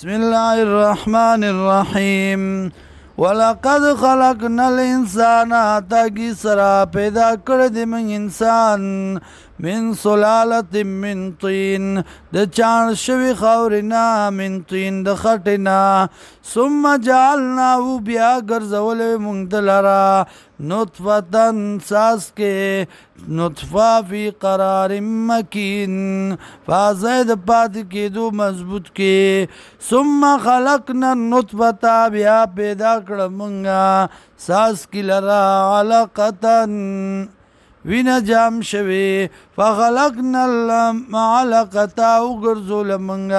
بسم الله الرحمن الرحیم ولقد خلقنا الانسان تاگی سرا پیدا کړی دی من انسان من سلالة من طین د چاڼ شوي خاورینا من طین د خټینا ثم جعلناه بیا ګرځولی موږ د لره نطفتن څاڅکې نطفه فی قرار مکین فازی د پاتې کېدو مضبوط کې ثم خلقنا النطفه بیا پیدا کړه موږ څاڅکي لره علقتن وینا جام شوی فخلقنا العلقه وګرځوله موږ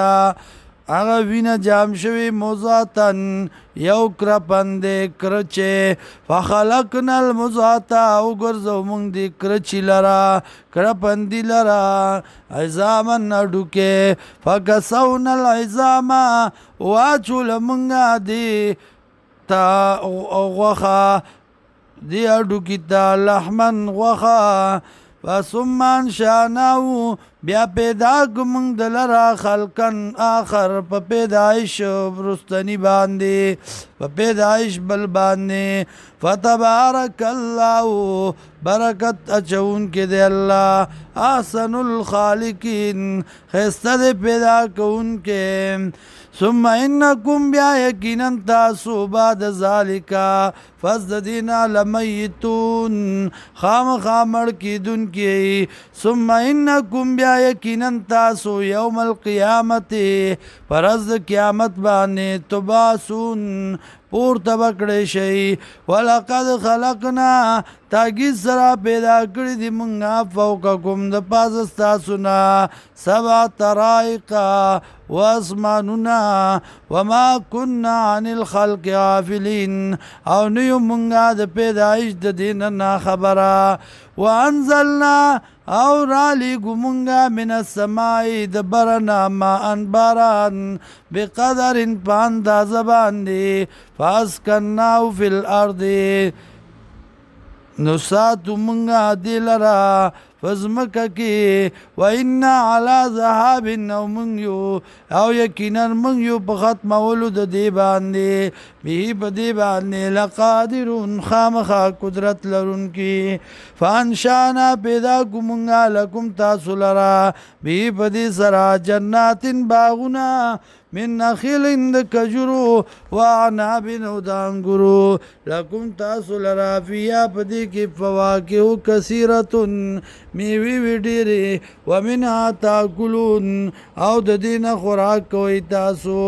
هغه وینا جام شوی موضعتن یو کرپندې کرچې فخلقنا المضغة وګرځو موږ د کرچي لره کرپندي لره عظاما هډوکې فکسونا العظام واچوله موږ د تا غوښه دی هډوکي ته لحمن غوښه ثم انشأناه بیا پیدا کوم د لره خلقن آخر په پیدایش وروستني باندې په پیدایش بل باندې فتبارک الله برکت اچون کې دی الله احسن الخالقین ښایسته دی پیدا کوونکې ثم انکم بیا یقینا تاسو بعد ذالک فز د دینا لمیتون خامخا مړ کیدونکي ثم انکم بیا یقینا تاسو یوم القیامت پرز قیامت باندې تباسون پورته بکړی شي ولقد خلقنا تاگی سرا پیدا کړی دی موږ فوقکم د پاسه ستاسو نه سبع طرائق و اسمانونه وما كنا عن الخلق غافلین او نه یو موږ د پیدایش د دین نه خبره وانزلنا او رالیږو موږ من السماء د برنا ماء باران بقدر په اندازه باندې فاسکناو فی الارض نو ساتو موږ دې لره فزمکه کې وإنا علی ذهاب او موږ یو او یقینا موږ یو په ختمولو د دې باندې به په دې باندې لقادرون خامخا قدرت لرونکي فانشانا پیدا کو موږ لکم تاسو لره به په دې سره جناتن باغونه من نخیل د کجرو وعناب او د انګورو لکم تاسو لرا فیا په دې کې فواکه کثیرة میوې وې ډېرې ومنها تاکلون او د دې نه خوراک کوئ تاسو